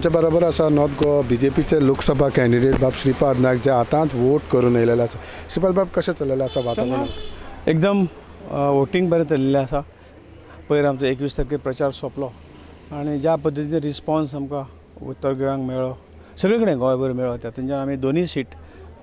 आमच्या बरोबर आसा नॉर्थ गोवा बीजेपीचे लोकसभा कॅन्डिडेट बाब श्रीपाद नायक जे आतांच वोट करून येयलेले आसा. श्रीपाद बाब कशें चल्लेलें आसा वातावरण? एकदम वोटिंग बरें चल्लेलें आसा. पयर आमचो 21 प्रचार सोंपलो आनी ज्या पद्दतीन रिस्पॉन्स आमकां उत्तर गोंयांक मेळ्ळो, सगळे कडेन गोंयभर मेळ्ळो, तातूंतल्यान आमी दोनूय सीट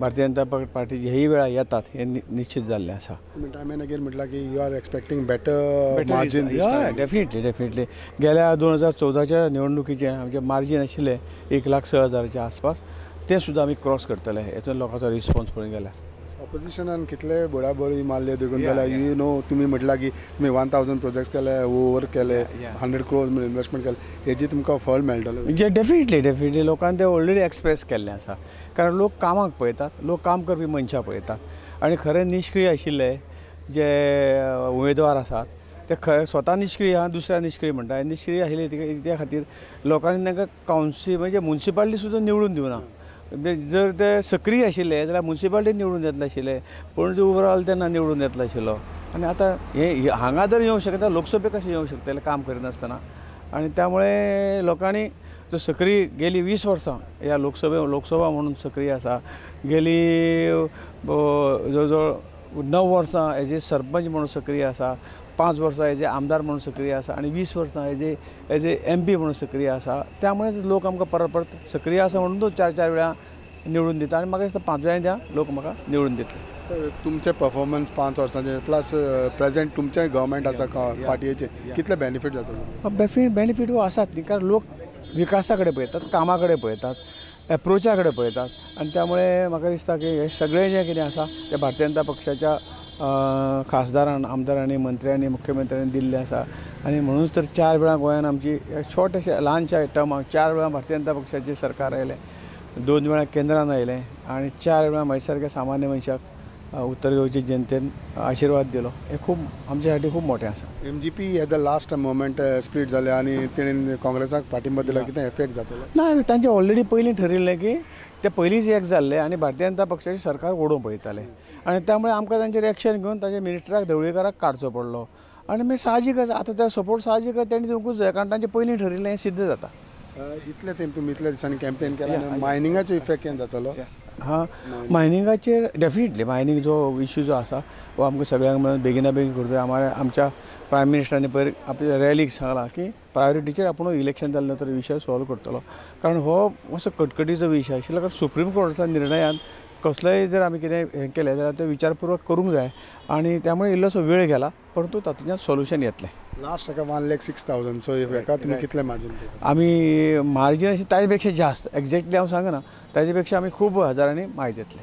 भारतीय जनता पार्टीचे हेय वेळा येतात हे निश्चित जाल्लें आसा. टायम एंड अगेन म्हटलां की you are expecting better margin. Definitely गेल्या 2014च्या निवडणुकीचें आमचें मार्जीन आशिल्लें 1,06,000 आसपास, तें सुद्दां आमी क्रॉस करतले. हेतून लोकांचो रिस्पॉन्स पळोवन गेल्यार ऑपोजिशनान कितले बळाबळी मारले देखून जाल्यार यू नो तुमी म्हटलां की तुमी 1000 प्रोजेक्ट्स केले, ओवर केले, 100 crores इन्वेस्टमेंट केले, हेजी तुमकां फळ मेळटलें. म्हणजे डेफिनेटली लोकांनी ते ऑलरेडी एक्सप्रेस केल्लें आसा. कारण लोक कामाक पळयतात, लोक काम करपी मनशां पळयतात आनी खरे निश्क्रीय आशिल्ले जे उमेदवार आसात ते स्वता निश्क्रीय आहा, दुसऱ्या निश्क्रीय म्हणटा. निश्क्रीय आशिल्ले त्या खातीर लोकांनी तांकां कावन्सील म्हणजे म्युन्सिपालिटी सुद्दां निवडून दिवना. जर ते सक्रीय आशिल्ले जाल्यार म्युन्सिपालिटी निवडून येतले आशिल्ले, पणजे उबो रावलो तेन्ना निवडून येतलो आशिल्लो. आनी आतां हे हांगा जर येवंक शकता, लोकसभेक कशें येवंक शकतले काम करिनासतना. आनी त्यामुळे लोकांनी जो सक्रीय गेली 20 वर्सां ह्या लोकसभा म्हणून सक्रीय आसा, गेली जवळ जवळ 9 वर्सां एज ए सरपंच म्हणून सक्रीय आसा, 5 वर्सां एज ए आमदार म्हणून सक्रीय आसा आनी 20 वर्सां एज ए MP म्हणून सक्रीय आसा. त्यामुळे लोक आमकां परत सक्रीय आसा म्हणून तो 4 वेळा निवडून दिता आनी म्हाका दिसता 5 वेळा लोक म्हाका निवडून दितले. सर तुमचे परफॉर्मन्स 5 वर्सांचे प्लस प्रेजेंट तुमचे गव्हर्मेंट आसा पार्टीचे कितले बेनिफीट जातले? बेनिफीट हो आसात न्ही, कारण लोक विकासा कडेन पळयतात, कामा कडेन पळयतात, एप्रोचा कडेन पळयतात. आनी त्यामुळे म्हाका दिसता की हे सगळें जें कितें आसा तें भारतीय जनता पक्षाच्या खासदारान, आमदारांनी, मंत्र्यांनी, मुख्यमंत्र्यांनी दिल्लें आसा. आनी म्हणूनच तर 4 वेळा गोंयांत आमची छोट्याशा ल्हानशा टर्माक 4 वेळा भारतीय जनता पक्षाचें सरकार आयलें, 2 वेळा केंद्रान आयलें आनी 4 वेळा म्हजे सारक्या सामान्य मनशाक उत्तर गोंयच्या जनतेन आशिर्वाद दिलो. हे खूब आमच्या साठी खूब मोठें आसा. MGP at the last moment split जाले आनी तेणेन काँग्रेसाक पाठिंबा दिला, कितें इफेक्ट जातलो? ना, तांचें ऑलरेडी पयलीं ठरिल्लें की ते पयलींच एक जाल्ले आनी भारतीय जनता पक्षाचें सरकार ओडून पळयताले आनी त्यामुळे आमकां तांचेर एक्शन घेवन ताचे मिनिस्टराक ढवळीकाराक काडचो पडलो. आनी मागीर साहजीकच आतां ते सपोर्ट साहजीकच तेणी दिवंकूच जाय, कारण तांचें पयलीं ठरिल्लें हें सिद्ध जाता. इतले तुमी इतल्या दिसांनी कॅम्पेन केला, मायनिंगाचो इफेक्ट कितें जातलो? हां, मायनिंगाचेर डेफिनेटली मायनिंग जो इश्यू जो आसा वो आमकां सगळ्यांक मेळून बेगिना बेगीन करचो. आमच्या प्रायम मिनिस्टरांनी पयर आपल्या रॅलीक सांगलां की प्रायोरिटीचेर आपूण इलेक्शन जालें नंतर विशय सॉल्व करतलो. कारण हो असो कटकटीचो विशय आशिल्लो, कारण सुप्रीम कोर्टाच्या निर्णयान कसलोय जर आमी कितें हें केलें जाल्यार ते विचारपूर्वक करूंक जाय आनी त्यामुळे इल्लोसो वेळ गेला, परंतु तातूंतल्यान सोल्युशन येतलें. लास्ट हाका 1,06,000 सो हेका तुमी कितले मार्जीन? आमी मार्जीन अशें ताजे पेक्षा जास्त एक्झॅक्टली हांव सांगना, ताजे पेक्षा आमी खूब हजारांनी मायज येतले.